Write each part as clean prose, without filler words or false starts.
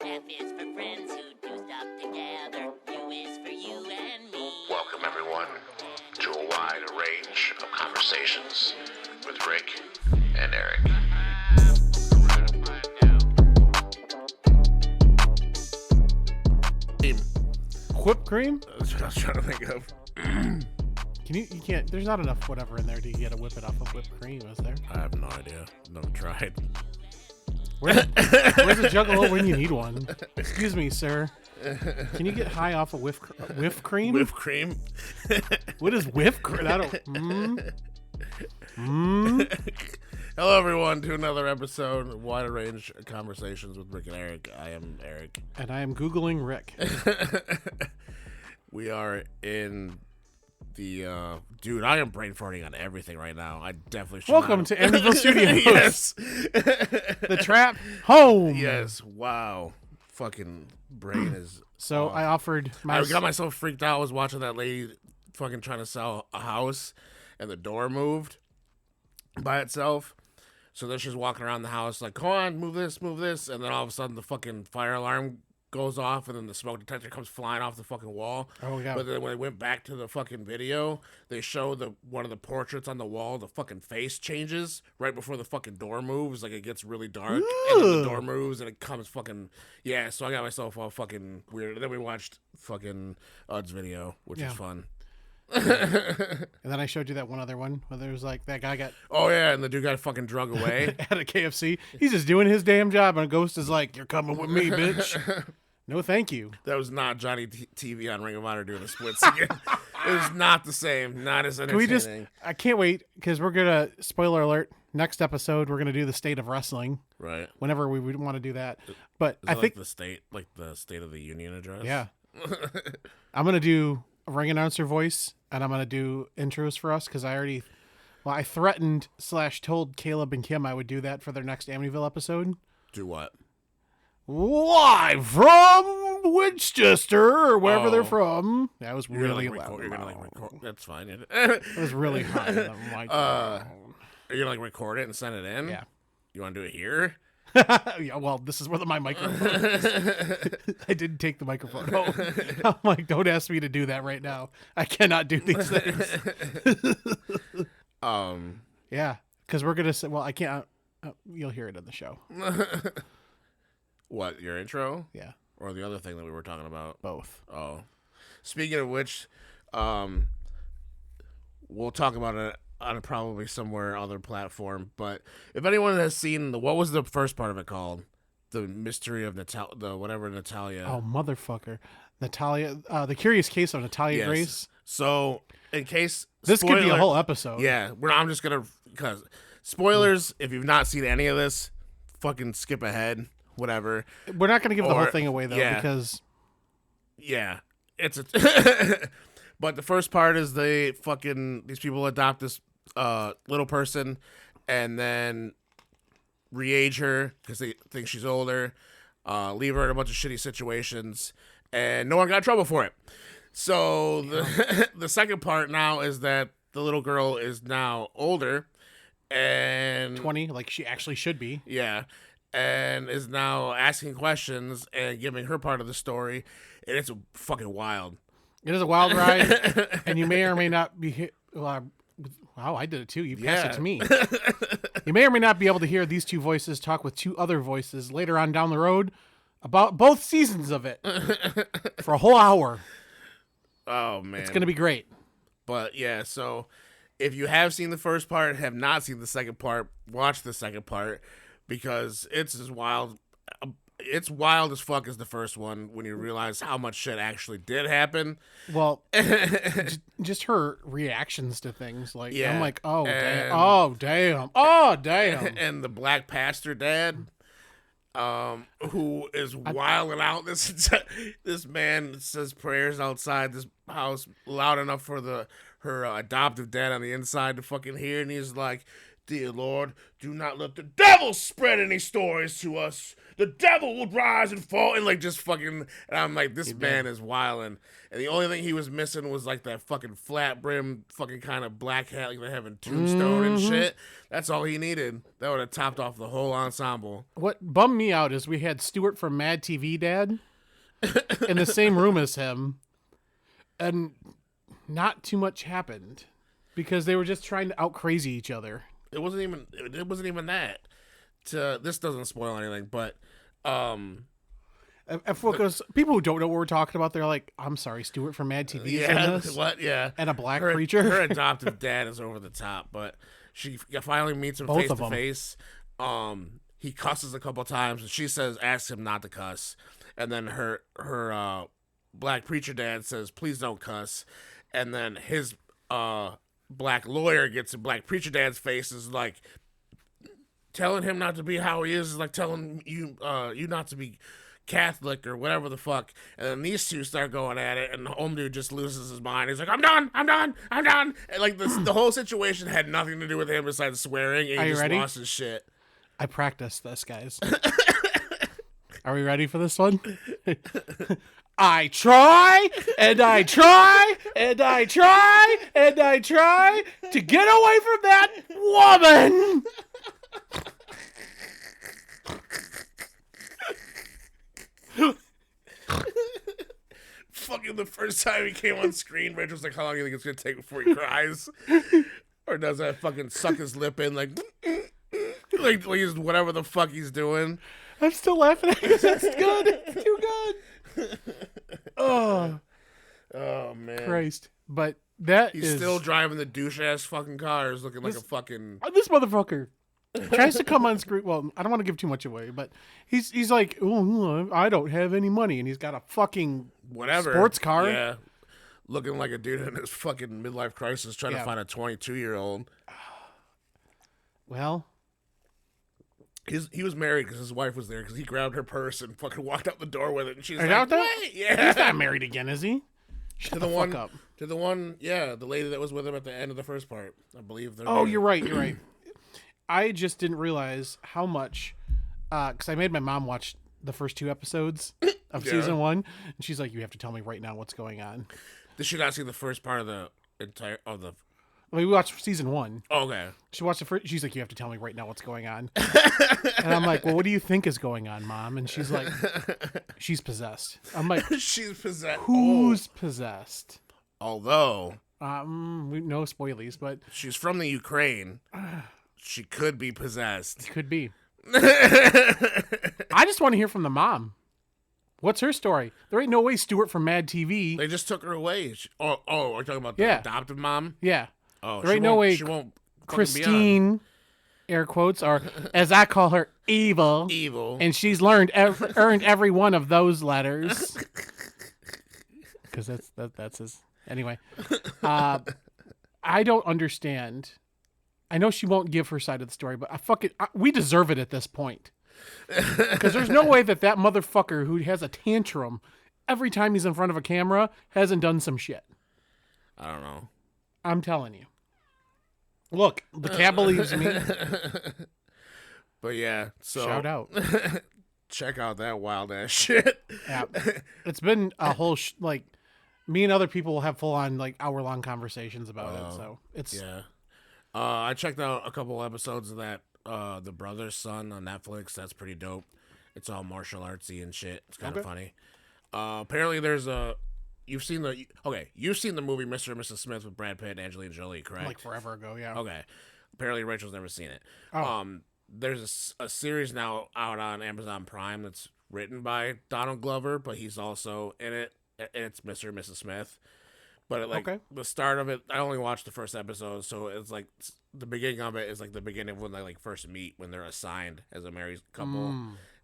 F is for friends who do stuff together. U is for you and me. Welcome, everyone, to a wide range of conversations with Rick and Eric. Whipped cream? That's what I was trying to think of. You can't, there's not enough whatever in there to get a whip it off of whipped cream, is there? I have no idea. Never tried. Where's a juggalo when you need one? Excuse me, sir. Can you get high off of whipped cream? Whipped cream? What is whipped cream? I don't... Hello, everyone, to another episode of Wide Range Conversations with Rick and Eric. I am Eric. And I am Googling Rick. We are in the... dude, I am brain farting on everything right now. I definitely should Welcome to Amityville Studios. Yes. The trap home. Yes. Wow. Fucking brain is... So I offered my... I got myself freaked out. I was watching that lady fucking trying to sell a house, and the door moved by itself. So then she's walking around the house like, come on, move this, and then all of a sudden the fucking fire alarm goes off, and then the smoke detector comes flying off the fucking wall. Oh, yeah. But then when they went back to the fucking video, they show one of the portraits on the wall, the fucking face changes right before the fucking door moves. Like, it gets really dark, and then the door moves, and it comes fucking... Yeah, so I got myself all fucking weird. And then we watched fucking Ud's video, which is fun. And then I showed you that one other one where there was like that guy got Oh yeah, and the dude got fucking drug away at a KFC. He's just doing his damn job, and a ghost is like, "You're coming with me, bitch." No, thank you. That was not Johnny TV on Ring of Honor doing the splits again. It was not the same. Not as entertaining. Can we just? I can't wait because we're gonna spoiler alert. Next episode, we're gonna do the state of wrestling. Right. Whenever we would want to do that, but I think the state of the Union address. Yeah. I'm gonna do a ring announcer voice, and I'm gonna do intros for us because I threatened / told Caleb and Kim I would do that for their next Amityville episode. Do what? Live from Winchester or wherever they're from. That was really loud. You're gonna record. That's fine. It was really hot. Are you gonna record it and send it in? Yeah. You want to do it here? Yeah, well, this is where my microphone is. I didn't take the microphone home. I'm like, don't ask me to do that right now. I cannot do these things. Yeah, because we're going to say, well, I can't. You'll hear it in the show. What, your intro? Yeah. Or the other thing that we were talking about? Both. Oh. Speaking of which, we'll talk about it on probably somewhere other platform, but if anyone has seen what was the first part of it called? The Mystery of Natalia. Oh, motherfucker. Natalia, The Curious Case of Natalia Grace. So, in case... This could be a whole episode. Yeah, I'm just going to... Because spoilers, if you've not seen any of this, fucking skip ahead, whatever. We're not going to give the whole thing away, though, because... Yeah, it's a... But the first part is these people adopt this little person and then re-age her because they think she's older, leave her in a bunch of shitty situations, and no one got in trouble for it. So the second part now is that the little girl is now older and 20, like she actually should be. Yeah, and is now asking questions and giving her part of the story, and it's fucking wild. It is a wild ride, and you may or may not be... wow, I did it too. You passed it to me. You may or may not be able to hear these two voices talk with two other voices later on down the road about both seasons of it for a whole hour. Oh, man. It's going to be great. But, yeah, so if you have seen the first part, have not seen the second part, watch the second part because it's as wild... It's wild as fuck as the first one when you realize how much shit actually did happen. Well, just her reactions to things. Like, yeah. I'm like, oh, damn. Oh, damn. Oh, damn. And the black pastor dad, who is wilding out. This man says prayers outside this house loud enough for her adoptive dad on the inside to fucking hear. And he's like, Dear Lord, do not let the devil spread any stories to us. The devil will rise and fall, and like just fucking. And I'm like, this man is wildin'. And the only thing he was missing was like that fucking flat brim, fucking kind of black hat, like they have in Tombstone and shit. That's all he needed. That would have topped off the whole ensemble. What bummed me out is we had Stuart from Mad TV Dad in the same room as him, and not too much happened because they were just trying to out crazy each other. It wasn't even that. This doesn't spoil anything, but Because people who don't know what we're talking about, they're like, "I'm sorry, Stuart from Mad TV is in this?" What? Yeah, and a black her, preacher. Her adoptive dad is over the top, but she finally meets him face to face. He cusses a couple times, and she asks him not to cuss, and then her black preacher dad says, "Please don't cuss," and then his black lawyer gets in black preacher dad's face, is like telling him not to be how he is like telling you not to be Catholic or whatever the fuck. And then these two start going at it, and the home dude just loses his mind. He's like, I'm done. And like the whole situation had nothing to do with him besides swearing, and he just lost his shit. I practiced this, guys. Are we ready for this one? I try, and I try, and I try, and I try to get away from that woman. Fucking the first time he came on screen, Rachel's like, how long do you think it's gonna take before he cries? Or does that fucking suck his lip in like he's whatever the fuck he's doing? I'm still laughing at it. That's good. It's too good. Oh man, Christ! But he's still driving the douche ass fucking cars, looking like a fucking this motherfucker tries to come on screen. Well, I don't want to give too much away, but he's like, oh, I don't have any money, and he's got a fucking whatever sports car. Yeah, looking like a dude in his fucking midlife crisis trying to find a 22-year-old. Well, he was married because his wife was there because he grabbed her purse and fucking walked out the door with it, and she's like, "What? Yeah, he's not married again, is he?" To the one, yeah, the lady that was with him at the end of the first part, I believe. Oh, you're right. I just didn't realize how much, because I made my mom watch the first 2 episodes of season 1, and she's like, "You have to tell me right now what's going on." Did she not see the first part of the entire of the? I mean, we watched season 1. Oh, okay. She watched the first. She's like, "You have to tell me right now what's going on." And I'm like, "Well, what do you think is going on, Mom?" And she's like, "She's possessed." I'm like, "She's possessed. Who's possessed?" Although, no spoilies, but she's from the Ukraine. She could be possessed. Could be. I just want to hear from the mom. What's her story? There ain't no way Stuart from Mad TV. They just took her away. We're talking about the adoptive mom? Yeah. Oh, there ain't no way she won't Christine, air quotes, or as I call her, evil. Evil. And she's earned every one of those letters. Because that's his. Anyway. I don't understand. I know she won't give her side of the story, but we deserve it at this point. Because there's no way that motherfucker who has a tantrum every time he's in front of a camera hasn't done some shit. I don't know. I'm telling you. Look, the cat believes me. But yeah, so shout out. Check out that wild ass shit. Yeah. It's been a whole me and other people will have full on hour-long conversations about it. So it's I checked out a couple episodes of that The Brother's Son on Netflix. That's pretty dope. It's all martial artsy and shit. It's kind of funny. Apparently there's you've seen the movie Mr. and Mrs. Smith with Brad Pitt and Angelina Jolie, correct? Like forever ago, yeah. Okay. Apparently Rachel's never seen it. Oh. There's a series now out on Amazon Prime that's written by Donald Glover, but he's also in it. It's Mr. and Mrs. Smith. But the start of it, I only watched the first episode, so it's like the beginning of it is like the beginning of when they first meet, when they're assigned as a married couple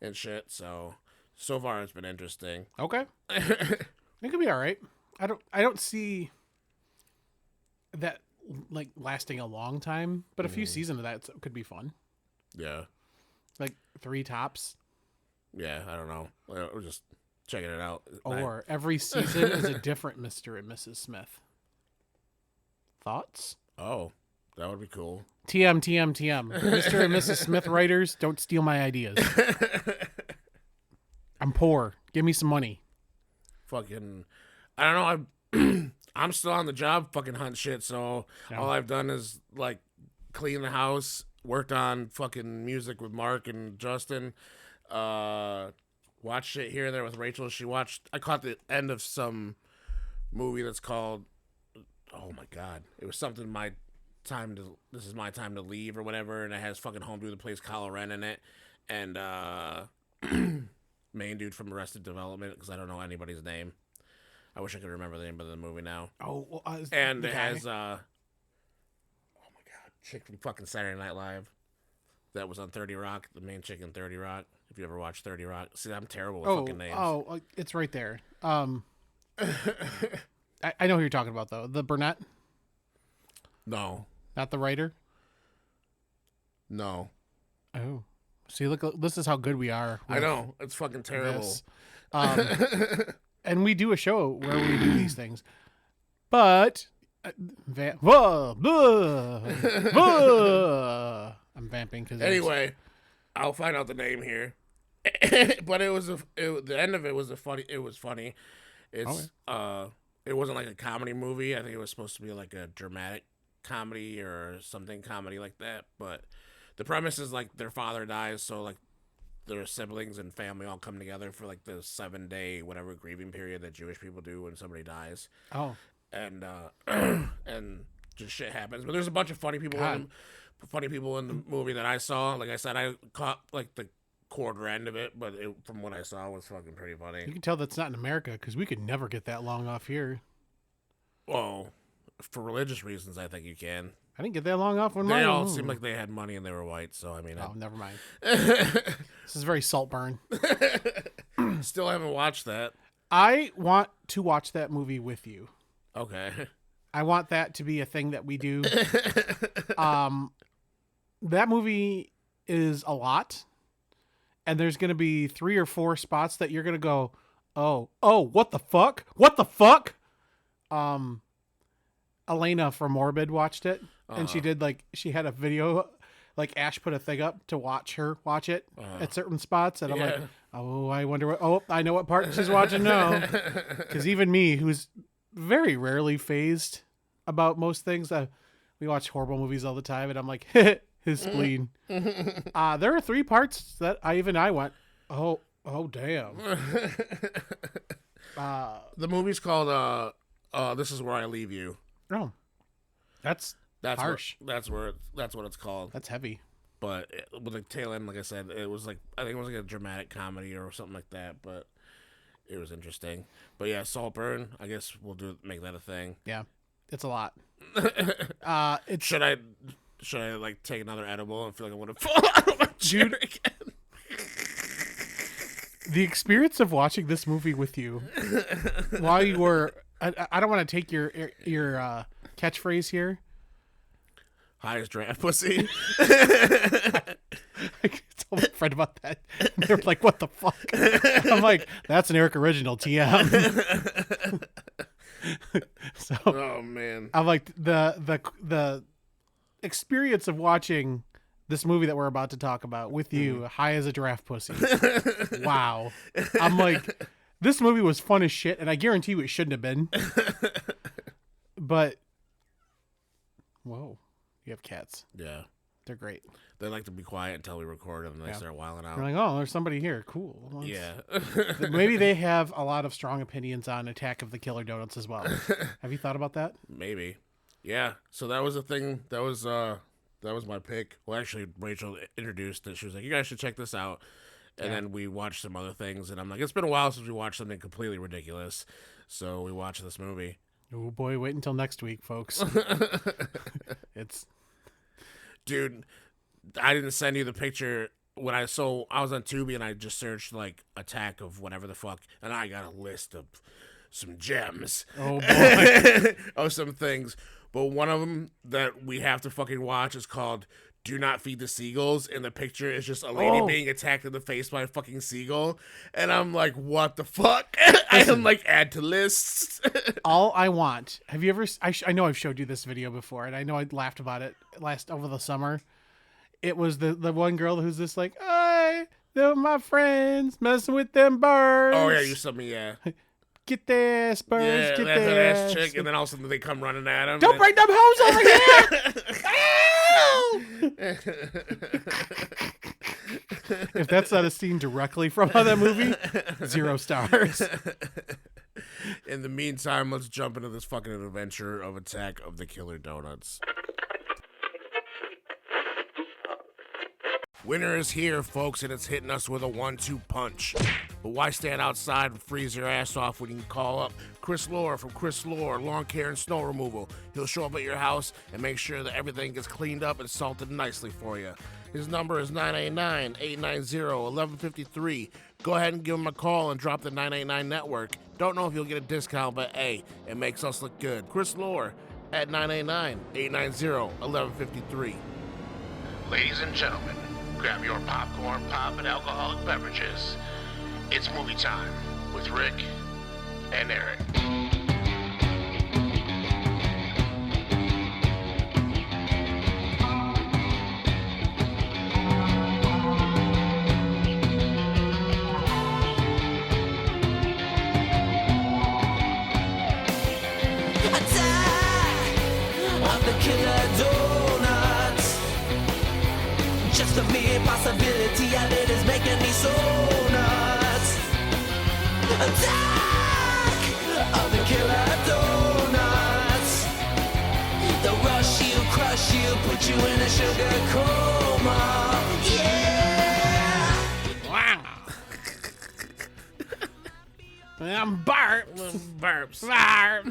and shit. So far it's been interesting. Okay. It could be all right. I don't see that lasting a long time, but a few seasons of that could be fun. Yeah. 3 tops. Yeah, I don't know. We're just checking it out. Or every season is a different Mr. and Mrs. Smith. Thoughts? Oh. That would be cool. TM, TM, TM. Mr. and Mrs. Smith writers, don't steal my ideas. I'm poor. Give me some money. Fucking, I don't know. I'm still on the job fucking hunt shit, so all I've done is like clean the house, worked on fucking music with Mark and Justin, watched shit here and there with Rachel. I caught the end of some movie that's called, oh my god, it was something this is my time to leave or whatever, and it has fucking Home to the Place Kylo Ren in it, and main dude from Arrested Development, because I don't know anybody's name. I wish I could remember the name of the movie now. Oh, well, and it has oh my god, chick from fucking Saturday Night Live that was on 30 Rock, the main chick in 30 Rock. If you ever watched 30 Rock, see, I'm terrible with fucking names. Oh, it's right there. I know who you're talking about though. The Burnett, No, not the writer. no, Oh, see, look, this is how good we are. I know it's fucking terrible. This. And we do a show where we do these things, but I'm vamping because Anyway, I'll find out the name here. But the end of it was funny. It's it wasn't like a comedy movie. I think it was supposed to be like a dramatic comedy or something comedy like that. But the premise is like their father dies, so like their siblings and family all come together for like the 7-day whatever grieving period that Jewish people do when somebody dies. Oh, And and just shit happens. But there's a bunch of funny people in the movie that I saw. Like I said, I caught like the quarter end of it, but from what I saw, it was fucking pretty funny. you can tell that's not in America because we could never get that long off here. Well, for religious reasons, I think you can. I didn't get that long off when They mine. all seemed like they had money and they were white, so I mean, Oh, never mind. This is very Saltburn. still haven't watched that. I want to watch that movie with you. Okay. I want that to be a thing that we do. That movie is a lot, and there's going to be 3 or 4 spots that you're going to go, oh, what the fuck? What the fuck? Elena from Morbid watched it, and she had a video, like Ash put a thing up to watch her watch it at certain spots, and I'm like, oh, I wonder I know what part she's watching now. Because even me, who's very rarely phased about most things, we watch horrible movies all the time, and I'm like, his spleen. There are 3 parts that I went, oh damn. The movie's called This Is Where I Leave You. Oh, that's harsh. That's what it's called. That's heavy. But with the tail end, like I said, it was like, I think it was like a dramatic comedy or something like that. But it was interesting. But yeah, Saltburn. I guess we'll make that a thing. Yeah, it's a lot. Should I like take another edible and feel like I want to fall out of my chair again? The experience of watching this movie with you while you were, I don't want to take your catchphrase here. Highest draft pussy. I told my friend about that. And they were like, what the fuck? I'm like, that's an Eric original, TM. So, Oh man. I'm like, the experience of watching this movie that we're about to talk about with you, high as a giraffe pussy. Wow. I'm like, this movie was fun as shit, and I guarantee you it shouldn't have been. But, whoa, you have cats. Yeah. They're great. They like to be quiet until we record and then they start wilding out. You're like, oh, there's somebody here. Cool. Well, Yeah. maybe they have a lot of strong opinions on Attack of the Killer Doughnuts as well. Have you thought about that? Maybe. Yeah. So that was a thing. That was my pick. Well, actually, Rachel introduced it. She was like, you guys should check this out. And then we watched some other things. And I'm like, it's been a while since we watched something completely ridiculous. So we watched this movie. Oh, boy. Wait until next week, folks. Dude, I didn't send you the picture when I was on Tubi and I just searched like Attack of whatever the fuck. And I got a list of some gems. Oh, boy. Of some things. But one of them that we have to fucking watch is called do not feed the seagulls, and the picture is just a lady Oh. being attacked in the face by a fucking seagull, and I'm like, what the fuck? I am like, add to lists. All I want. Have you ever? I know I've showed you this video before, and I know I laughed about it over the summer. It was the one girl who's just like, they're my friends messing with them birds. Oh yeah, you sent me, yeah. Get this, birds. Yeah, get that's an ass this. chick, and then all of a sudden they come running at him. Don't bring them hoes over here. If that's not a scene directly from that movie, 0 stars. In the meantime, let's jump into this fucking adventure of Attack of the Killer Doughnuts. Winter is here, folks, and it's hitting us with a 1-2 punch. But why stand outside and freeze your ass off when you can call up Chris Lore from Chris Lore Lawn Care and Snow Removal? He'll show up at your house and make sure that everything gets cleaned up and salted nicely for you. His number is 989-890-1153. Go ahead and give him a call and drop the 989 network. Don't know if you'll get a discount, but hey, it makes us look good. Chris Lore at 989-890-1153. Ladies and gentlemen, grab your popcorn, pop, and alcoholic beverages. It's movie time with Rick and Eric. Attack of the Killer Doughnuts. Just the mere possibility of it is making me so nuts. Attack of the Killer Doughnuts. They'll rush you, crush you, put you in a sugar coma. Yeah. Wow. I'm Bart. Burps. Bart.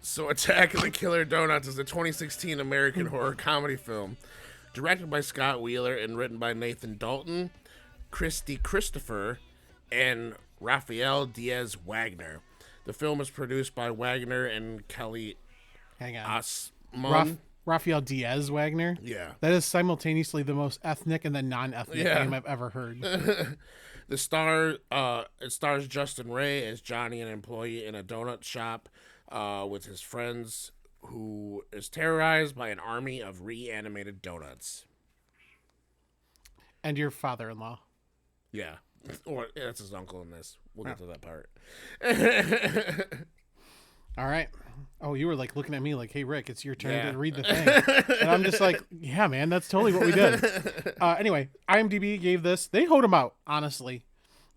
So Attack of the Killer Doughnuts is a 2016 American horror comedy film directed by Scott Wheeler and written by Nathan Dalton, Christy Christopher, and Raphael Diaz Wagner. The film is produced by Wagner and Kelly Hang on. Osmond. Raphael Diaz Wagner. Yeah. That is simultaneously the most ethnic and then non-ethnic Yeah. name I've ever heard. It stars Justin Ray as Johnny, an employee in a donut shop with his friends, who is terrorized by an army of reanimated donuts. And your father-in-law. Yeah. Or that's his uncle in this. We'll get to that part. All right. Oh, you were like looking at me like, hey, Rick, it's your turn Yeah. to read the thing. And I'm just like, yeah, man, that's totally what we did. Anyway, IMDb gave this. They hoed him out, honestly.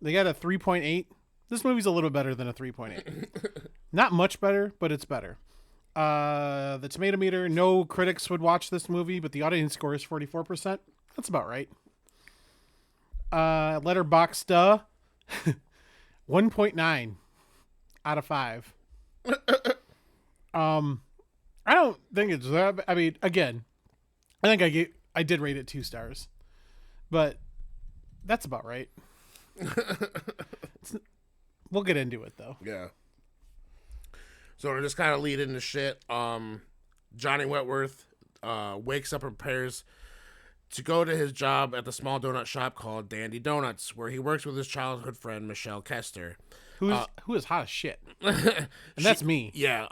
They got a 3.8. This movie's a little better than a 3.8. Not much better, but it's better. The tomato meter, no critics would watch this movie, but the audience score is 44%. That's about right. Letterboxd 1.9 out of 5. I don't think it's that. I mean, again, I think I did rate it 2 stars, but that's about right. We'll get into it though. Yeah. So to just kind of lead into shit, Johnny Wentworth wakes up and prepares to go to his job at the small donut shop called Dandy Donuts, where he works with his childhood friend Michelle Kester. Who is hot as shit, and that's me. Yeah.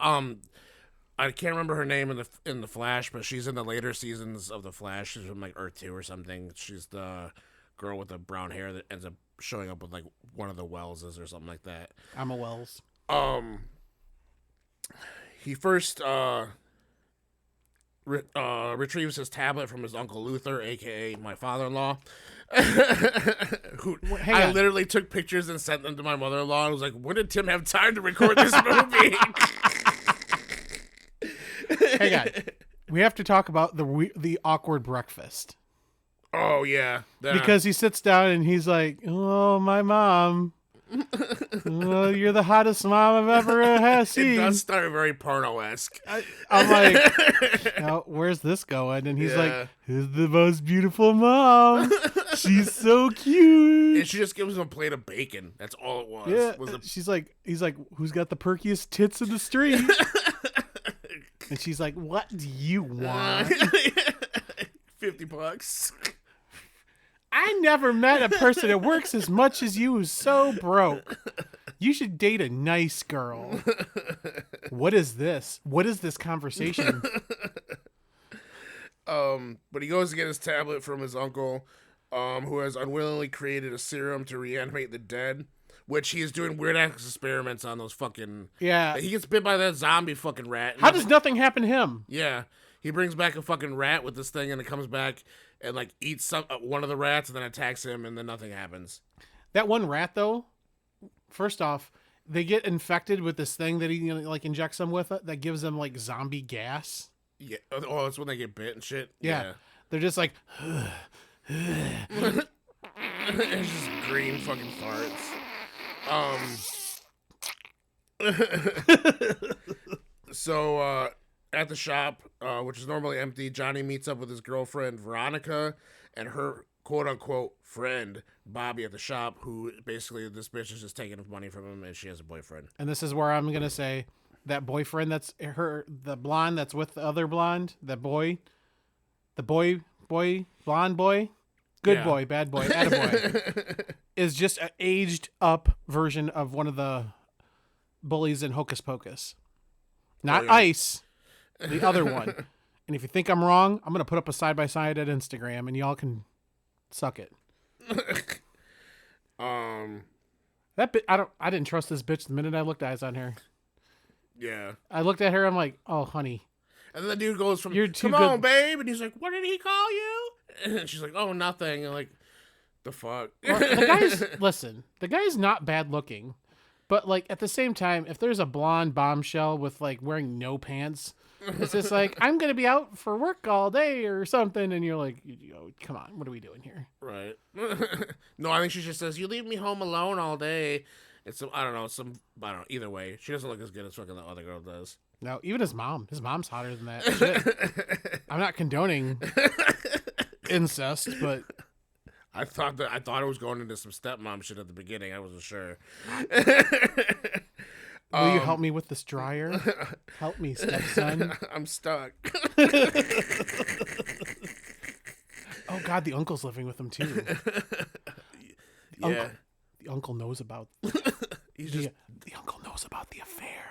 I can't remember her name in the Flash, but she's in the later seasons of the Flash. She's from like Earth 2 or something. She's the girl with the brown hair that ends up showing up with like one of the Welleses or something like that. I'm a Wells. He first retrieves his tablet from his Uncle Luther, aka my father-in-law. Who Hang I on. literally took pictures and sent them to my mother-in-law and was like, when did Tim have time to record this movie? Hang on. We have to talk about the awkward breakfast. Oh yeah. Because he sits down and he's like, "Oh, my mom. Oh, you're the hottest mom I've ever seen." It does start very porno-esque. I'm like, "Oh, where's this going?" And he's Yeah. like, "Who's the most beautiful mom? She's so cute." And she just gives him a plate of bacon. That's all it was. Yeah, Was a he's like, "Who's got the perkiest tits in the street?" And she's like, what do you want? $50. I never met a person that works as much as you who's so broke. You should date a nice girl. What is this? What is this conversation? But he goes to get his tablet from his uncle, who has unwillingly created a serum to reanimate the dead, which he is doing weird ass experiments on those fucking... Yeah. He gets bit by that zombie fucking rat. How does nothing happen to him? Yeah. He brings back a fucking rat with this thing, and it comes back and, like, eats one of the rats and then attacks him, and then nothing happens. That one rat, though, first off, they get infected with this thing that he, like, injects them with that gives them, like, zombie gas. Yeah. Oh, that's when they get bit and shit? Yeah. They're just like... It's just green fucking farts. So, at the shop, which is normally empty, Johnny meets up with his girlfriend, Veronica, and her quote-unquote friend, Bobby, at the shop, who basically this bitch is just taking money from him, and she has a boyfriend. And this is where I'm going to say that boyfriend that's her, the blonde that's with the other blonde, blonde boy, good boy, bad boy, attaboy, is just an aged up version of one of the bullies in Hocus Pocus. Not Ice, the other one. And if you think I'm wrong, I'm going to put up a side-by-side at Instagram and y'all can suck it. That I didn't trust this bitch the minute I looked eyes on her. Yeah. I looked at her, I'm like, oh, honey. And then the dude goes from, You're too come good. on, babe. And he's like, what did he call you? And she's like, oh, nothing. And like, the fuck? The guy's not bad looking. But, like, at the same time, if there's a blonde bombshell with, like, wearing no pants, it's just like, I'm going to be out for work all day or something. And you're like, come on, what are we doing here? Right. No, I think she just says, you leave me home alone all day. It's I don't know, either way. She doesn't look as good as fucking the other girl does. No, even his mom's hotter than that. Shit. I'm not condoning incest, but... I thought it was going into some stepmom shit at the beginning. I wasn't sure. Will you help me with this dryer? Help me, stepson. I'm stuck. Oh God, the uncle's living with him too. The uncle knows about. The uncle knows about the affair.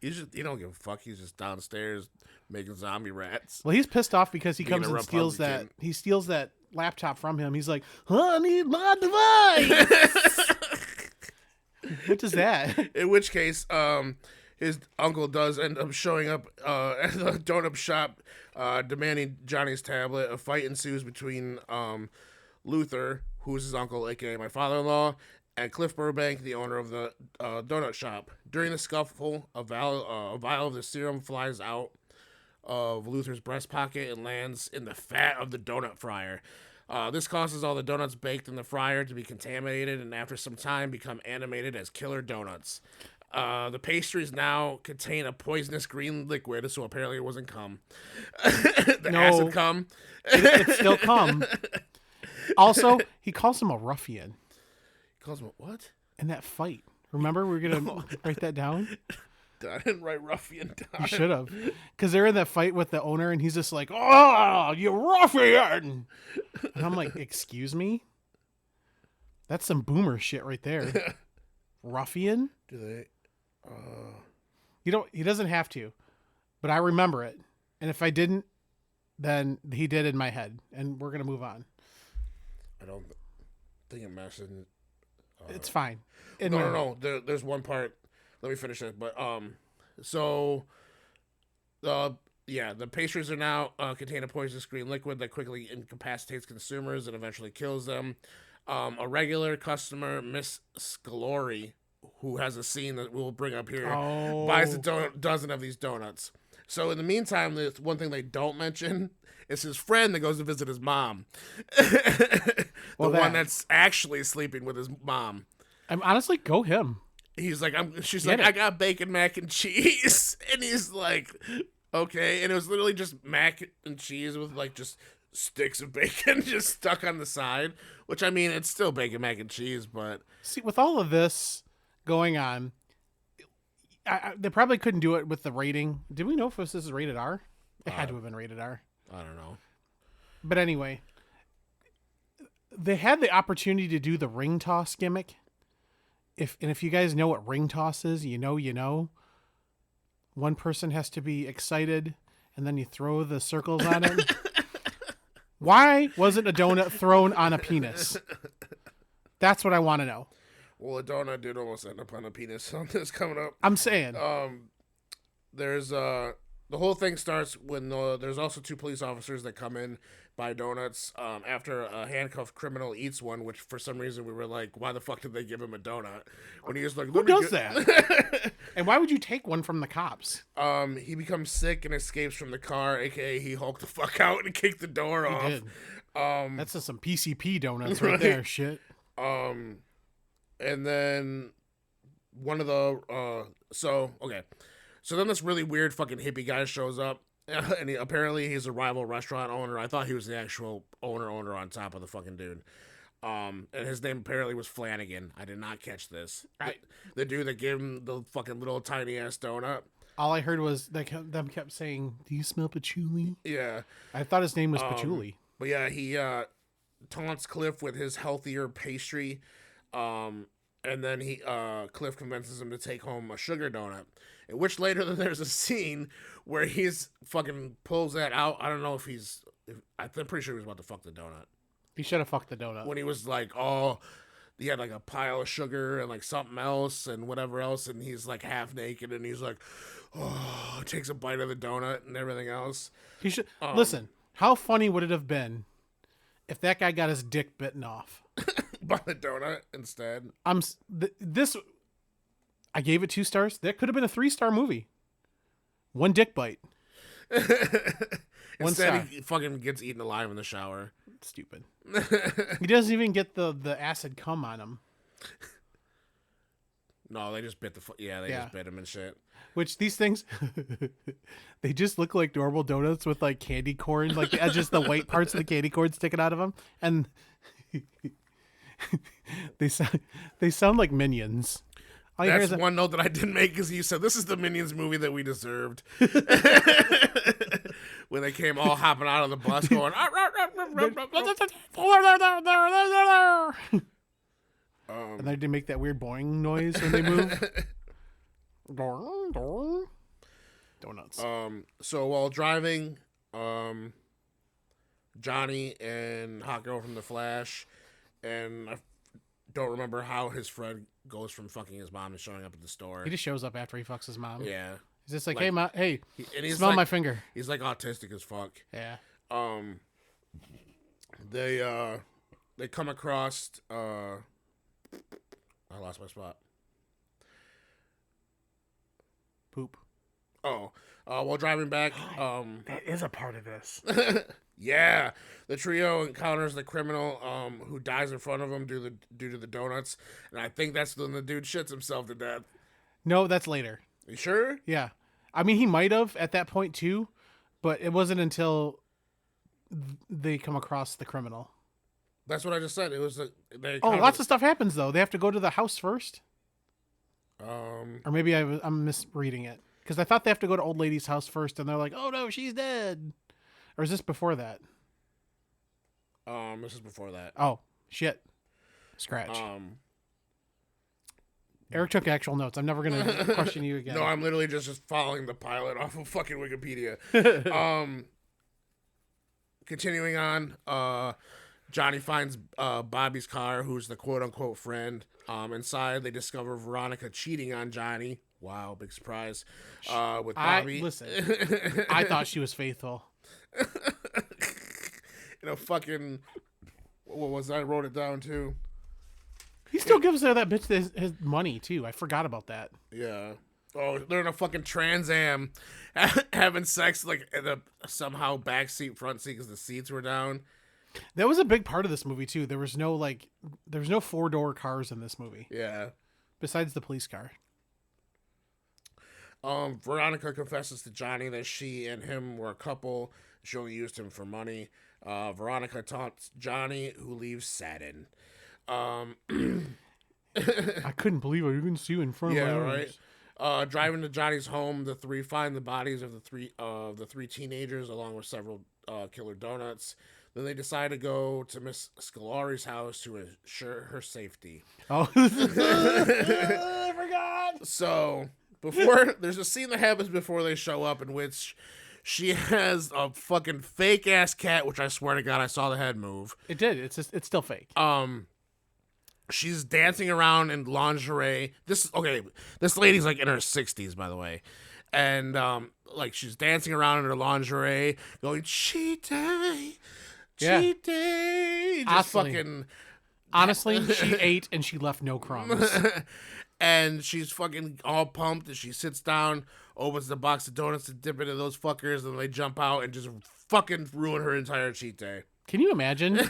He don't give a fuck. He's just downstairs making zombie rats. Well, he's pissed off because he Being comes a and steals that. Republican. He steals that laptop from him. He's like, I need my device. What is that? In which case, his uncle does end up showing up at the donut shop, demanding Johnny's tablet. A fight ensues between Luther, who's his uncle, aka my father-in-law, and Cliff Burbank, the owner of the donut shop. During the scuffle, a vial of the serum flies out of Luther's breast pocket and lands in the fat of the donut fryer. This causes all the donuts baked in the fryer to be contaminated and after some time become animated as Killer Doughnuts. The pastries now contain a poisonous green liquid, so apparently it wasn't cum. Acid cum. It's still cum. Also, he calls him a ruffian. He calls him a what? In that fight. Remember, we're going to write that down? I didn't write ruffian down. You should have. Because they're in that fight with the owner, and he's just like, oh, you ruffian! And I'm like, excuse me? That's some boomer shit right there. Ruffian? Do they? He doesn't have to, but I remember it. And if I didn't, then he did in my head. And we're going to move on. I don't think it matters. It's fine. No. There's one part. Let me finish it. But the pastries are now contain a poisonous green liquid that quickly incapacitates consumers and eventually kills them. A regular customer, Miss Scalori, who has a scene that we'll bring up here, buys a dozen of these donuts. So in the meantime, there's one thing they don't mention is his friend that goes to visit his mom. One that's actually sleeping with his mom. I'm honestly, go him. He's like, she's like, I got bacon, mac, and cheese. And he's like, okay. And it was literally just mac and cheese with like just sticks of bacon just stuck on the side. Which, I mean, it's still bacon, mac, and cheese, but... See, with all of this going on, They probably couldn't do it with the rating. Did we know if this is rated R? It had to have been rated R. I don't know. But anyway, they had the opportunity to do the ring toss gimmick. If you guys know what ring toss is, you know. One person has to be excited, and then you throw the circles on it. Why wasn't a donut thrown on a penis? That's what I want to know. Well, a donut did almost end up on a penis on this coming up. I'm saying. There's the whole thing starts when there's also 2 police officers that come in, buy donuts after a handcuffed criminal eats one, which for some reason we were like, why the fuck did they give him a donut? When he was like, Who does that? And why would you take one from the cops? He becomes sick and escapes from the car, aka he hulked the fuck out and kicked the door off. Did. That's just some PCP donuts right there, shit. And then one of the so then this really weird fucking hippie guy shows up, and apparently he's a rival restaurant owner. I thought he was the actual owner on top of the fucking dude. And his name apparently was Flanagan. I did not catch this. Right. The dude that gave him the fucking little tiny ass donut. All I heard was them kept saying, "Do you smell patchouli?" Yeah. I thought his name was Patchouli. But yeah, he taunts Cliff with his healthier pastry. And then Cliff convinces him to take home a sugar donut. In which later there's a scene where he's fucking pulls that out. I don't know if I'm pretty sure he was about to fuck the donut. He should have fucked the donut. When he was like, he had like a pile of sugar and like something else and whatever else. And he's like half naked and he's like, takes a bite of the donut and everything else. He should listen. How funny would it have been if that guy got his dick bitten off by the donut instead? I gave it 2 stars. That could have been a 3-star movie. 1 dick bite. 1 Instead, star. he fucking gets eaten alive in the shower. Stupid. He doesn't even get the acid cum on him. No, they just bit just bit him and shit. Which these things, they just look like normal donuts with like candy corn, like the edges, the white parts of the candy corn sticking out of them, and they sound like Minions. All you hear That's is one note that I didn't make because you said this is the Minions movie that we deserved. When they came all hopping out of the bus going, and they make that weird boing noise when they move. Donuts. So while driving, Johnny and Hot Girl from The Flash, and I don't remember how his friend goes from fucking his mom to showing up at the store. He just shows up after he fucks his mom. Yeah. He's just like, hey, ma, hey, and he's smell like, my finger. He's like autistic as fuck. Yeah. They come across I lost my spot. Poop. While driving back, That is a part of this. yeah, the trio encounters the criminal who dies in front of them due to the donuts, and I think that's when the dude shits himself to death. No, that's later. You sure? Yeah. I mean, he might have at that point too, but it wasn't until they come across the criminal. That's what I just said. It was lots of stuff happens though. They have to go to the house first. Or maybe I'm misreading it because I thought they have to go to old lady's house first, and they're like, "Oh no, she's dead." Or is this before that? This is before that. Oh shit! Scratch. Eric took actual notes. I'm never gonna question you again. No, I'm literally just following the pilot off of fucking Wikipedia. Continuing on, Johnny finds Bobby's car, who's the quote-unquote friend. Inside, they discover Veronica cheating on Johnny. Wow, big surprise. With Bobby. I thought she was faithful. Fucking... What was that? I wrote it down, too. He still gives her that bitch his money, too. I forgot about that. Yeah. Oh, they're in a fucking Trans Am having sex, like, in the somehow back seat, front seat, because the seats were down. That was a big part of this movie, too. There was no 4-door cars in this movie. Yeah. Besides the police car. Veronica confesses to Johnny that she and him were a couple. She only used him for money. Veronica taunts Johnny, who leaves saddened. I couldn't believe I even see you in front of my eyes. Driving to Johnny's home, the three find the bodies of the three teenagers along with several Killer Doughnuts. Then they decide to go to Miss Scolari's house to assure her safety. Oh, I forgot. So before there's a scene that happens before they show up in which she has a fucking fake ass cat, which I swear to God I saw the head move. It did. It's still fake. She's dancing around in lingerie. This lady's like in her 60s, by the way. And like she's dancing around in her lingerie, going cheat day, cheat day. Just fucking honestly, she ate and she left no crumbs. And she's fucking all pumped and she sits down, opens the box of donuts to dip into those fuckers, and they jump out and just fucking ruin her entire cheat day. Can you imagine?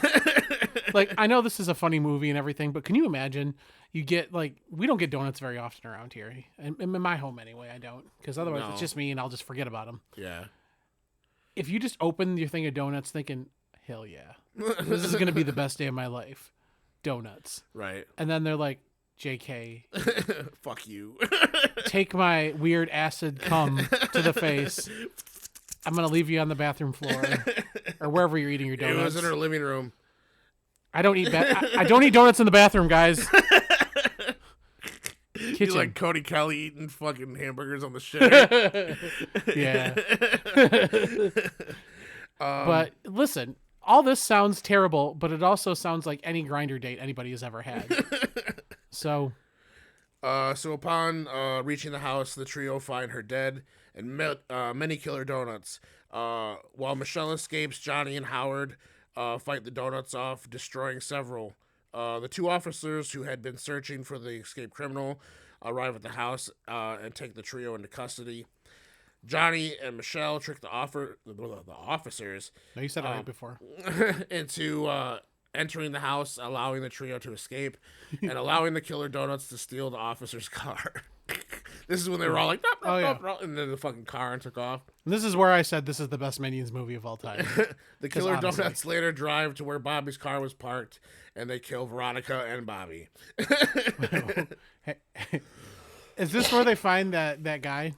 Like, I know this is a funny movie and everything, but can you imagine you get, like, we don't get donuts very often around here. In my home, anyway, I don't. Because otherwise, it's just me and I'll just forget about them. Yeah. If you just open your thing of donuts thinking, hell yeah, this is going to be the best day of my life. Donuts. Right. And then they're like, JK. Fuck you. Take my weird acid cum to the face. I'm going to leave you on the bathroom floor. Or wherever you're eating your donuts. It was in her living room. I don't eat I don't eat donuts in the bathroom, guys. You like Cody Kelly eating fucking hamburgers on the shitter. Yeah. But listen, all this sounds terrible, but it also sounds like any grinder date anybody has ever had. So upon reaching the house, the trio find her dead and many Killer Doughnuts. While Michelle escapes, Johnny and Howard fight the Doughnuts off, destroying several. The two officers who had been searching for the escaped criminal arrive at the house and take the trio into custody. Johnny and Michelle trick the officers. No, you said it right before. Into entering the house, allowing the trio to escape, and allowing the Killer Doughnuts to steal the officer's car. This is when they were all like, nope, and then the fucking car and took off. And this is where I said this is the best Minions movie of all time. The Killer Doughnuts later drive to where Bobby's car was parked, and they kill Veronica and Bobby. Is this where they find that guy?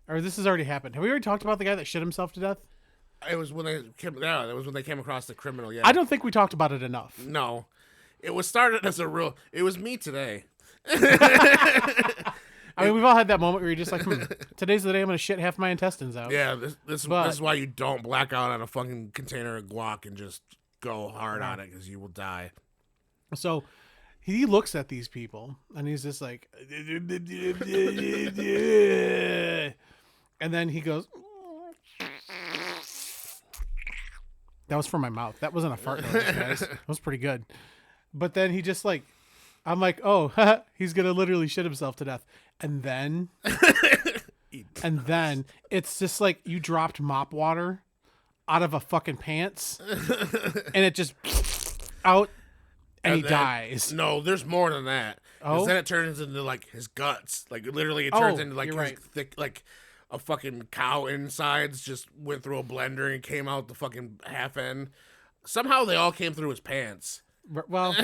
Or this has already happened? Have we already talked about the guy that shit himself to death? It was when they came across the criminal. Yeah, I don't think we talked about it enough. No, it was started as it was me today. I mean, we've all had that moment where you're just like, today's the day I'm going to shit half my intestines out. Yeah, this is why you don't black out on a fucking container of guac and just go hard on it, because you will die. So he looks at these people and he's just like, and then he goes, that was from my mouth. That wasn't a fart noise, guys. That was pretty good. But then he just like, I'm like, oh, he's going to literally shit himself to death. And then it's just like you dropped mop water out of a fucking pants and it just and he dies. No, there's more than that. Oh? Then it turns into like his guts. Like literally it turns into like his right. thick, like a fucking cow insides just went through a blender and came out the fucking half end. Somehow they all came through his pants. Well,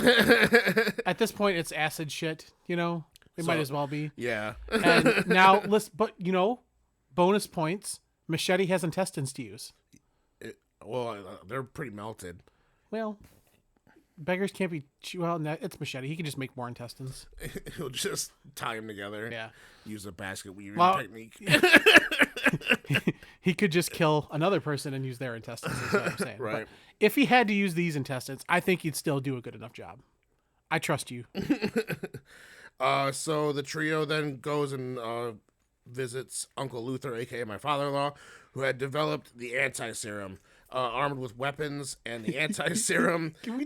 at this point, it's acid shit, you know? It might as well be. Yeah. And now, listen, but, you know, bonus points, Machete has intestines to use. They're pretty melted. Well, beggars can't be... Well, it's Machete. He can just make more intestines. He'll just tie them together. Yeah. Use a basket weaving technique. He could just kill another person and use their intestines, is what I'm saying. Right. But if he had to use these intestines, I think he'd still do a good enough job. I trust you. So the trio then goes and visits Uncle Luther, a.k.a. my father-in-law, who had developed the anti-serum. Armed with weapons and the anti-serum. Can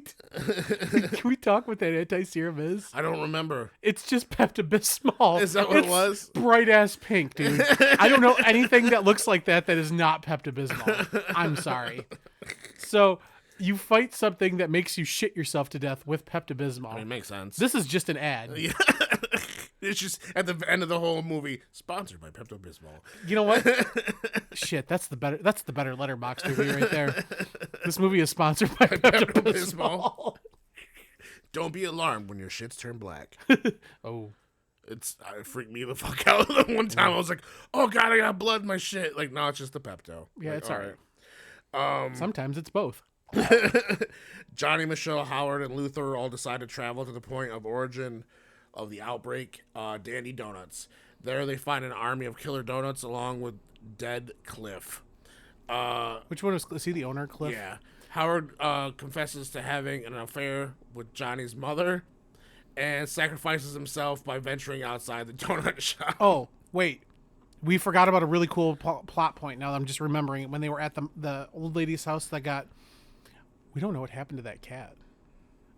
we talk what that anti-serum is? I don't remember. It's just Pepto-Bismol. Is that what it was? Bright-ass pink, dude. I don't know anything that looks like that is not Pepto-Bismol. I'm sorry. So you fight something that makes you shit yourself to death with Pepto-Bismol. I mean, it makes sense. This is just an ad. Yeah. It's just at the end of the whole movie, sponsored by Pepto-Bismol. You know what? Shit, that's the better Letterboxd movie right there. This movie is sponsored by Pepto-Bismol. Don't be alarmed when your shits turn black. Oh. It freaked me the fuck out. The one time I was like, oh god, I got blood in my shit. Like, no, it's just the Pepto. Yeah, like, it's all right. Sometimes it's both. Johnny, Michelle, Howard, and Luther all decide to travel to the point of origin of the outbreak, Dandy Donuts. There they find an army of Killer Doughnuts along with dead Cliff. Which one is he the owner, Cliff? Yeah. Howard confesses to having an affair with Johnny's mother and sacrifices himself by venturing outside the donut shop. Oh, wait. We forgot about a really cool plot point now that I'm just remembering it. When they were at the old lady's house that got... We don't know what happened to that cat.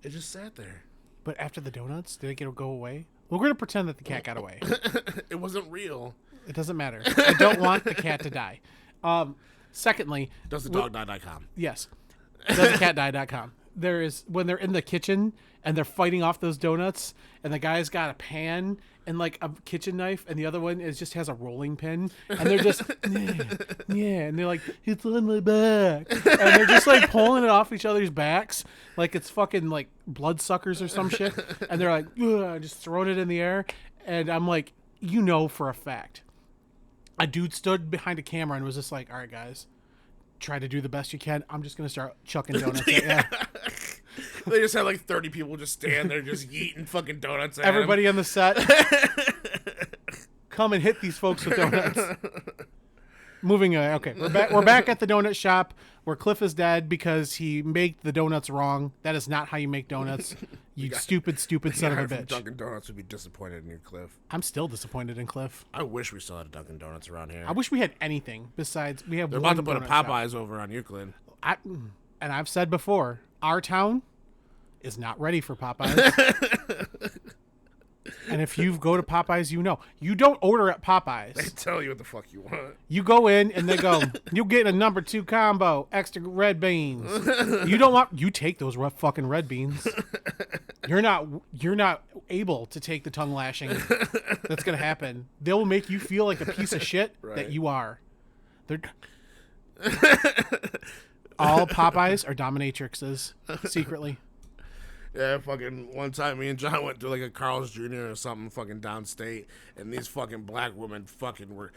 It just sat there. But after the donuts, did it go away? We're going to pretend that the cat got away. It wasn't real. It doesn't matter. I don't want the cat to die. Secondly... DoesTheDogDie.com. Yes. DoesTheCatDie.com. There is, when they're in the kitchen and they're fighting off those donuts, and the guy's got a pan and like a kitchen knife, and the other one just has a rolling pin, and they're just yeah, and they're like, it's on my back, and they're just like pulling it off each other's backs like it's fucking like bloodsuckers or some shit, and they're like just throwing it in the air, and I'm like, you know, for a fact, a dude stood behind a camera and was just like, all right guys, try to do the best you can. I'm just gonna start chucking donuts at you. They just had like 30 people just stand there just eating fucking donuts at Everybody on the set, come and hit these folks with donuts. Moving on. Okay, we're back at the donut shop where Cliff is dead because he made the donuts wrong. That is not how you make donuts. You stupid son of a bitch. Dunkin' Donuts would be disappointed in you, Cliff. I'm still disappointed in Cliff. I wish we still had a Dunkin' Donuts around here. I wish we had anything besides we have. They're about to put a Popeyes over on Euclid. And I've said before, our town is not ready for Popeyes. And if you go to Popeyes, you know. You don't order at Popeyes. They tell you what the fuck you want. You go in and they go, you get a number 2 combo, extra red beans. You don't want, you take those fucking red beans. You're not able to take the tongue lashing that's going to happen. They'll make you feel like a piece of shit that you are. They're all Popeyes are dominatrixes secretly. Yeah, fucking one time me and John went to like a Carl's Jr. or something fucking downstate, and these fucking black women fucking were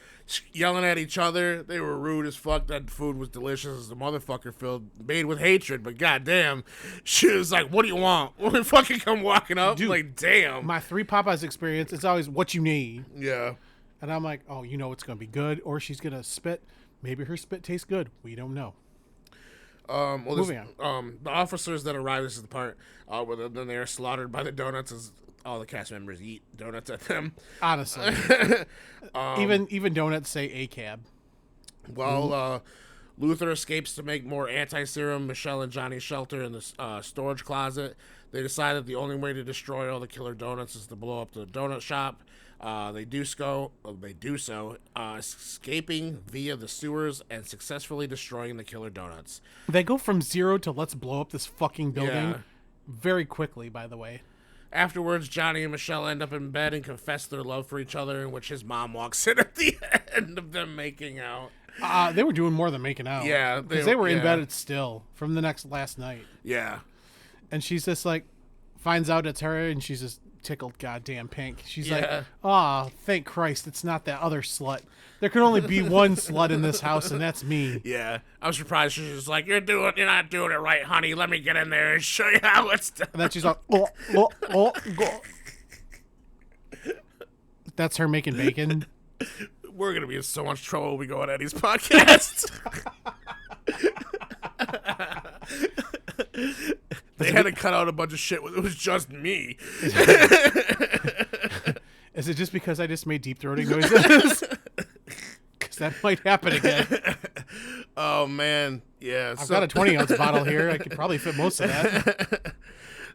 yelling at each other. They were rude as fuck. That food was delicious as the motherfucker filled, made with hatred, but goddamn, she was like, what do you want? When fucking come walking up, dude, like, damn. My 3 Popeyes experience, it's always what you need. Yeah. And I'm like, oh, you know it's going to be good, or she's going to spit. Maybe her spit tastes good. We don't know. Moving on. The officers that arrive, this is the part where then they are slaughtered by the donuts as all the cast members eat donuts at them. Honestly. Even donuts say a cab. Well, Luther escapes to make more anti-serum. Michelle and Johnny shelter in the storage closet. They decide that the only way to destroy all the Killer Doughnuts is to blow up the donut shop. They do so, escaping via the sewers and successfully destroying the Killer Doughnuts. They go from 0 to let's blow up this fucking building Yeah. very quickly, by the way. Afterwards, Johnny and Michelle end up in bed and confess their love for each other, in which his mom walks in at the end of them making out. They were doing more than making out. Yeah. Because they were in bed still from the last night. Yeah. And she's just like, finds out it's her, and she's just tickled goddamn pink. She's like, Yeah. oh, thank Christ it's not that other slut. There can only be one slut in this house, and that's me. Yeah. I was surprised. She was like, you're not doing it right, honey. Let me get in there and show you how it's done. And then she's like, oh. That's her making bacon. We're going to be in so much trouble when we go on Eddie's podcast. They had to cut out a bunch of shit. It was just me. Is it just because I just made deep throating noises? Because that might happen again. Oh, man. Yeah. I've got a 20-ounce bottle here. I could probably fit most of that.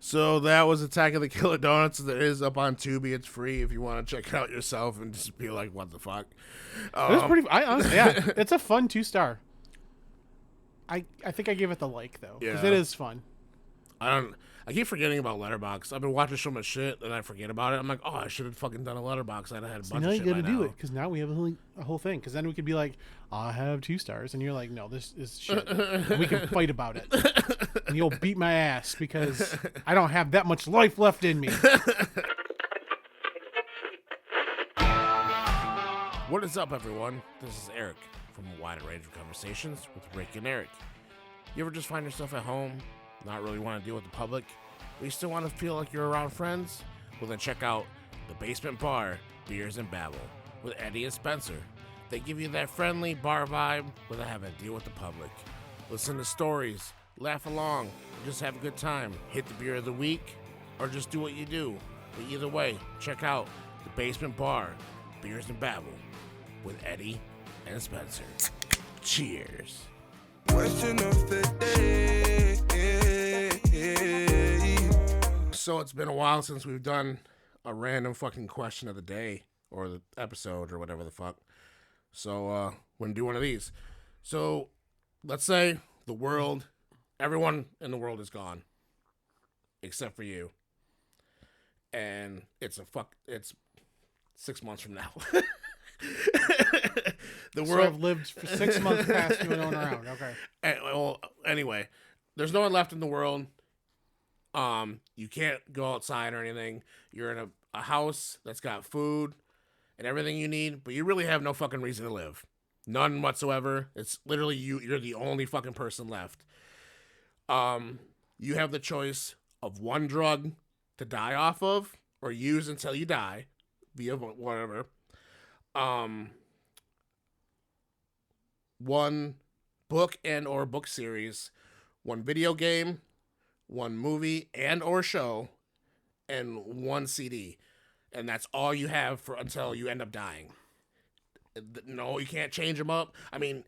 So that was Attack of the Killer Doughnuts. That is up on Tubi. It's free if you want to check it out yourself and just be like, what the fuck? It was pretty... honestly, yeah, it's a fun 2-star. I think I gave it the like, though. Because it is fun. I keep forgetting about Letterboxd. I've been watching so much shit and I forget about it. I'm like, oh, I should have fucking done a Letterboxd. I'd have had a bunch now of you shit got to by do now. it, because now we have a whole thing. Because then we could be like, I have 2 stars, and you're like, no, this is shit. And we can fight about it, and you'll beat my ass because I don't have that much life left in me. What is up, everyone? This is Eric from A Wide Range of Conversations with Rick and Eric. You ever just find yourself at home, not really want to deal with the public, but you still want to feel like you're around friends? Well, then check out The Basement Bar, Beers and Babble with Eddie and Spencer. They give you that friendly bar vibe without having to deal with the public. Listen to stories, laugh along, or just have a good time. Hit the beer of the week, or just do what you do. But either way, check out The Basement Bar, Beers and Babble with Eddie and Spencer. Cheers. Question of the day. So it's been a while since we've done a random fucking question of the day or the episode or whatever the fuck. So we're gonna do one of these. So let's say the world, everyone in the world is gone except for you, and it's 6 months from now. So I've lived for 6 months past you and on around. Okay. Well, anyway, there's no one left in the world. You can't go outside or anything. You're in a house that's got food and everything you need, but you really have no fucking reason to live. None whatsoever. It's literally you're the only fucking person left. You have the choice of one drug to die off of or use until you die via whatever. One book and or book series, one video game, one movie and or show, and one CD. And that's all you have for until you end up dying. No, you can't change them up. I mean,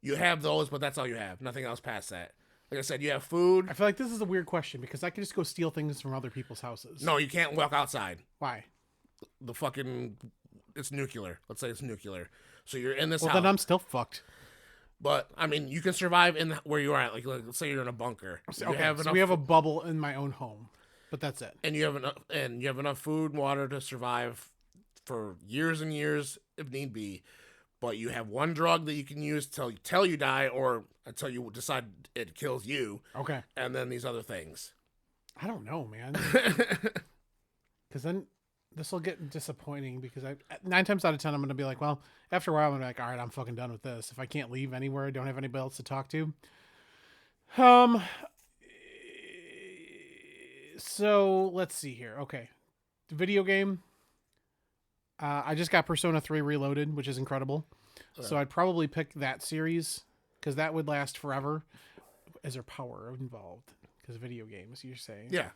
you have those, but that's all you have. Nothing else past that. Like I said, you have food. I feel like this is a weird question because I could just go steal things from other people's houses. No, you can't walk outside. Why? It's nuclear. Let's say it's nuclear. So you're in this Well, house. then I'm still fucked. But I mean, you can survive in where you are at. Like let's say you're in a bunker. Okay, so we have a bubble in my own home, but that's it. And you have enough food and water to survive for years and years if need be. But you have one drug that you can use till you die, or until you decide it kills you. Okay. And then these other things. I don't know, man. Because then this will get disappointing because 9 times out of 10, I'm going to be like, well, after a while, I'm going to be like, all right, I'm fucking done with this. If I can't leave anywhere, I don't have anybody else to talk to. So let's see here. Okay. The video game. I just got Persona 3 Reloaded, which is incredible. So I'd probably pick that series because that would last forever. Is there power involved? Because video games, you're saying? Yeah,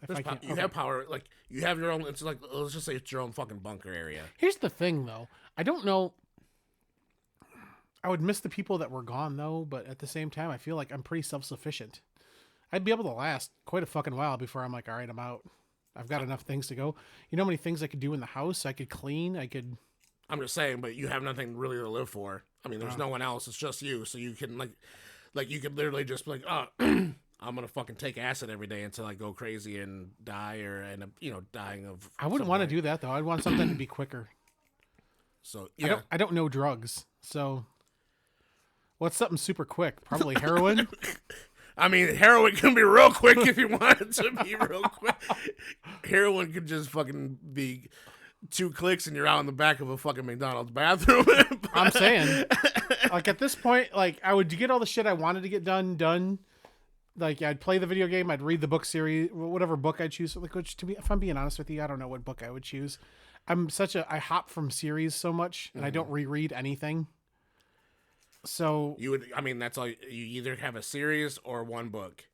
you have power. Like you have your own. It's like let's just say it's your own fucking bunker area. Here's the thing, though. I don't know. I would miss the people that were gone, though. But at the same time, I feel like I'm pretty self-sufficient. I'd be able to last quite a fucking while before I'm like, all right, I'm out. I've got enough things to go. You know how many things I could do in the house? I could clean. I'm just saying, but you have nothing really to live for. I mean, there's no one else. It's just you. So you can like you could literally just be like, oh, I'm gonna fucking take acid every day until I go crazy and die or end up, dying of. I wouldn't want to do that though. I'd want something to be quicker. So yeah, I don't know drugs. So what's something super quick? Probably heroin. I mean, heroin can be real quick if you want it to be real quick. Heroin could just fucking be 2 clicks and you're out in the back of a fucking McDonald's bathroom. I'm saying, like at this point, like I would get all the shit I wanted to get done. Like I'd play the video game, I'd read the book series, whatever book I choose. Like, which to be, if I'm being honest with you, I don't know what book I would choose. I hop from series so much, and I don't reread anything. So that's all. You either have a series or one book,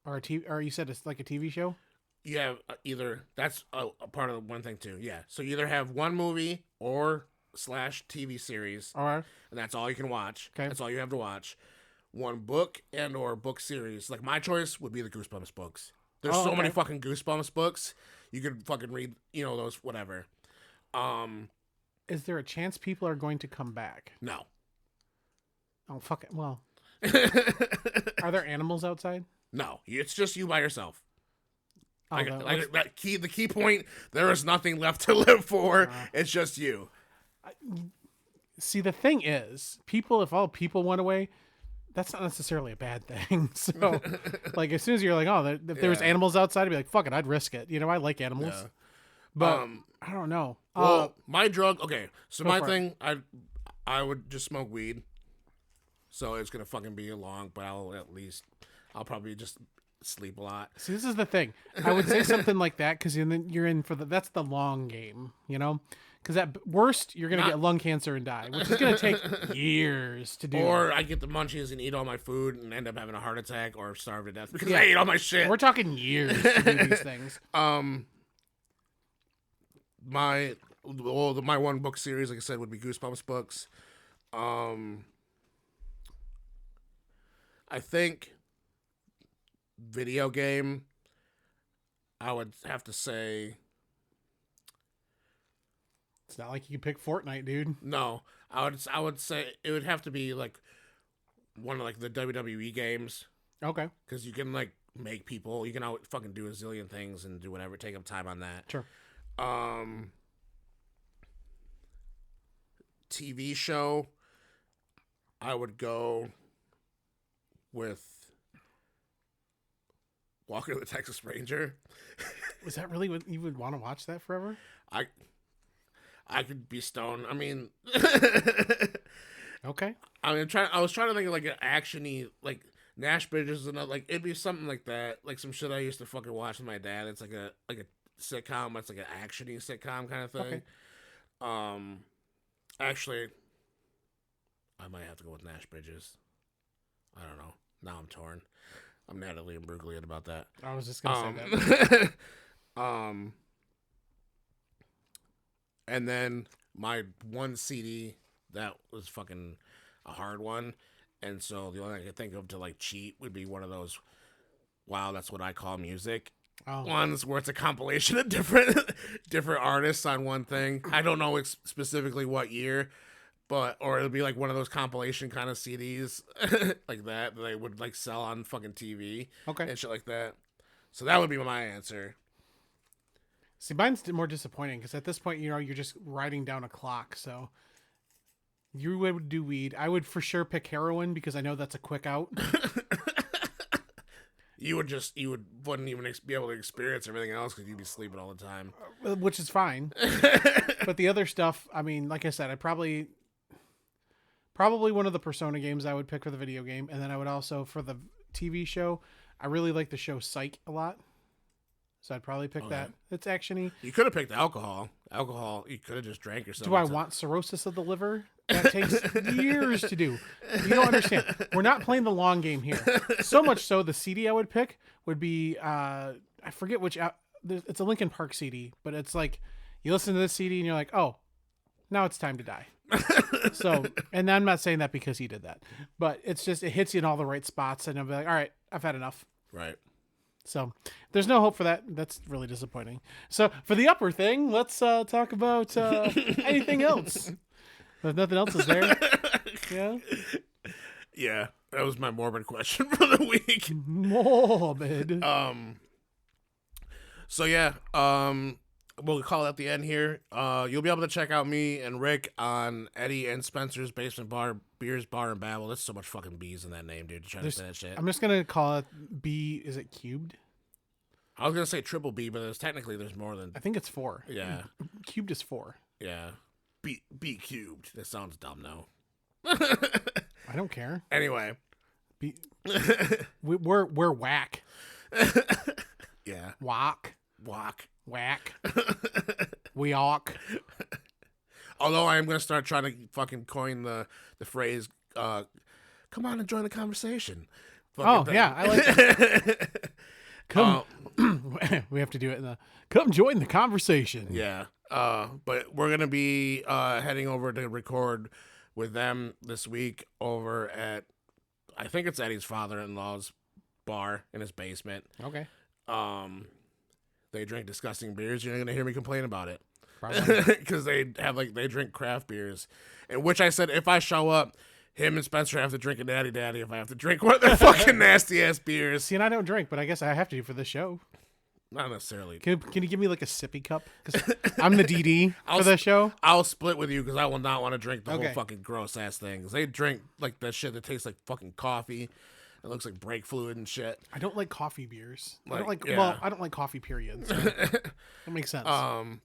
or you said it's like a TV show. You have either that's a part of one thing too. Yeah, so you either have one movie or / TV series, and that's all you can watch. Okay, that's all you have to watch. One book and or book series. Like my choice would be the Goosebumps books. There's so many fucking Goosebumps books. You could fucking read, those whatever. Is there a chance people are going to come back? No. Oh, fuck it. Well, are there animals outside? No, it's just you by yourself. The key point, there is nothing left to live for. It's just you. See, the thing is, if all people went away, that's not necessarily a bad thing. So, like, as soon as you're like, if there was animals outside, I'd be like, fuck it, I'd risk it. I like animals. Yeah. But I don't know. Well, my drug. Okay, so Go my for thing, I would just smoke weed. So it's gonna fucking be long, but I'll probably just sleep a lot. See, this is the thing. I would say something like that because you're in for that's the long game, you know. Because at worst, you're gonna get lung cancer and die, which is gonna take years to do. Or I get the munchies and eat all my food and end up having a heart attack or starve to death because I ate all my shit. We're talking years to do these things. My one book series, like I said, would be Goosebumps books. I think video game, I would have to say it's not like you can pick Fortnite, dude. no. I would say it would have to be like one of like the WWE games Okay, because you can like make people. You can fucking do a zillion things and do whatever. Take up time on that. sure. TV show, I would go with Walker the Texas Ranger. Is that really what you would want to watch that forever? I could be stoned. I mean, Okay. I was trying to think of like an actiony, like Nash Bridges and like it'd be something like that, like some shit I used to fucking watch with my dad. It's like a sitcom. It's like an actiony sitcom kind of thing. Okay. Actually, I might have to go with Nash Bridges. I don't know. Now I'm torn. I'm Natalie and Bruglia about that. I was just gonna say that. And then my one CD that was fucking a hard one, and so the only thing I could think of to like cheat would be one of those. Wow, that's what I call music. Oh. Ones where it's a compilation of different artists on one thing. I don't know specifically what year, or it'll be like one of those compilation kind of CDs like that they would like sell on fucking TV. Okay. And shit like that. So that would be my answer. See, mine's more disappointing because at this point, you're just writing down a clock. So you would do weed. I would for sure pick heroin because I know that's a quick out. You wouldn't even be able to experience everything else because you'd be sleeping all the time. Which is fine. But the other stuff, I mean, like I said, I'd probably one of the Persona games I would pick for the video game. And then I would also, for the TV show, I really like the show Psych a lot. So I'd probably pick that. It's actiony. You could have picked alcohol. Alcohol, you could have just drank yourself. Do I want cirrhosis of the liver? That takes years to do. You don't understand. We're not playing the long game here. So much so, the CD I would pick would be, I forget which, it's a Linkin Park CD, but it's like, you listen to this CD and you're like, oh, now it's time to die. So, and I'm not saying that because he did that, but it's just, it hits you in all the right spots and I'll be like, all right, I've had enough. Right. So there's no hope for that. That's really disappointing. So for the upper thing, let's talk about anything else. If nothing else is there. Yeah. Yeah. That was my morbid question for the week. Morbid. So yeah, we'll call it at the end here. You'll be able to check out me and Rick on Eddie and Spencer's Basement Bar, Beers, Bar, and Babble. There's so much fucking B's in that name, dude. Trying to say that shit. I'm just going to call it B. Is it cubed? I was going to say triple B, but there's more than... I think it's 4. Yeah. Cubed is 4. Yeah. B cubed. That sounds dumb, though. I don't care. Anyway. We're whack. Yeah. Walk. Whack. We awk. Although I am going to start trying to fucking coin the phrase, come on and join the conversation. Yeah, I like that. Come, we have to do it come join the conversation. Yeah. But we're going to be heading over to record with them this week over at, I think it's Eddie's father-in-law's bar in his basement. Okay. They drink disgusting beers. You're not going to hear me complain about it. Probably. Because they drink craft beers. In which I said, if I show up, him and Spencer have to drink a Natty Daddy if I have to drink one of their fucking nasty-ass beers. See, and I don't drink, but I guess I have to for this show. Not necessarily. Can you give me like a sippy cup? Because I'm the DD for the show. I'll split with you because I will not want to drink the Okay. whole fucking gross-ass thing. Because they drink like that shit that tastes like fucking coffee. It looks like brake fluid and shit. I don't like coffee beers. I Like, don't like. yeah. Well, I don't like coffee. Period. So that makes sense.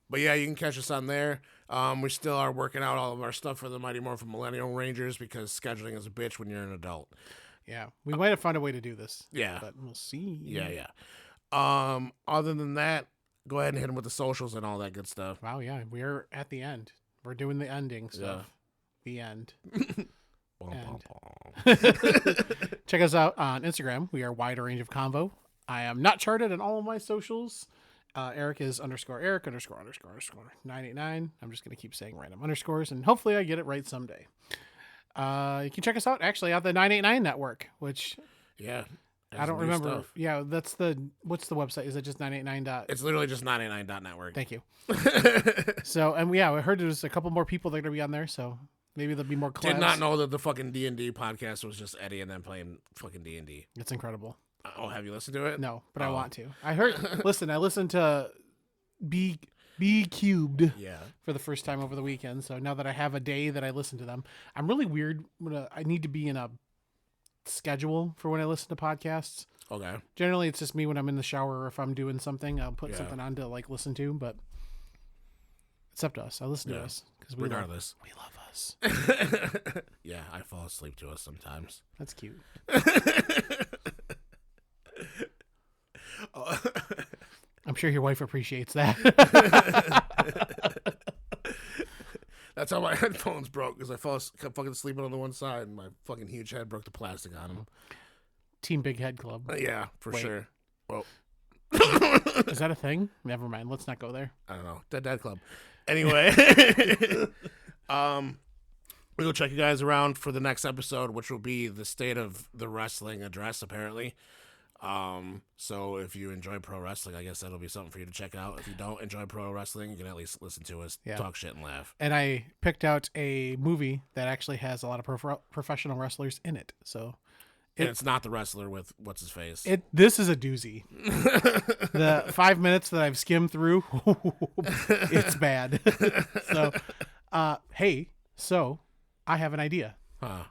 But yeah, you can catch us on there. We still are working out all of our stuff for the Mighty Morphin Millennial Rangers because scheduling is a bitch when you're an adult. Yeah, we might have found a way to do this. Yeah. But we'll see. Yeah. Other than that, go ahead and hit them with the socials and all that good stuff. Wow, yeah, we're at the end. We're doing the ending stuff. The end. Check us out on Instagram. We are Wide Range of Convo. I am not charted on all of my socials. Eric is _Eric _ 989. I'm just going to keep saying random underscores, and hopefully I get it right someday. You can check us out actually on the 989 network, which Yeah. I don't remember. Stuff. Yeah, what's the website? Is it just 989? It's literally just 989.network. Thank you. So, and I heard there's a couple more people that are going to be on there, so maybe there'll be more collabs. Did not know that the fucking D&D podcast was just Eddie and them playing fucking D&D. It's incredible. Oh, have you listened to it? No, but I want to. I listened to B Cubed for the first time over the weekend. So now that I have a day that I listen to them, I'm really weird. I need to be in a schedule for when I listen to podcasts. Okay. Generally, it's just me when I'm in the shower or if I'm doing something, I'll put something on to like listen to. But it's up to us. I listen to us because we love us. Yeah, I fall asleep to us sometimes. That's cute. I'm sure your wife appreciates that. That's how my headphones broke because I kept fucking sleeping on the one side and my fucking huge head broke the plastic on them. Team Big Head Club. Yeah, for sure. Well, is that a thing? Never mind. Let's not go there. I don't know. Dead Club. Anyway, we will check you guys around for the next episode, which will be the state of the wrestling address, apparently. So if you enjoy pro wrestling, I guess that'll be something for you to check out. If you don't enjoy pro wrestling, you can at least listen to us talk shit and laugh. And I picked out a movie that actually has a lot of professional wrestlers in it. So and it's not the wrestler with what's his face. This is a doozy. The 5 minutes that I've skimmed through, it's bad. So, so I have an idea. Huh.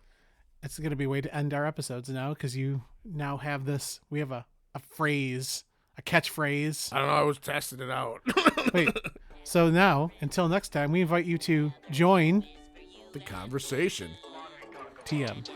It's going to be a way to end our episodes now because you now have this. We have a phrase, a catchphrase. I don't know. I was testing it out. Wait. So now, until next time, we invite you to join the conversation. TM.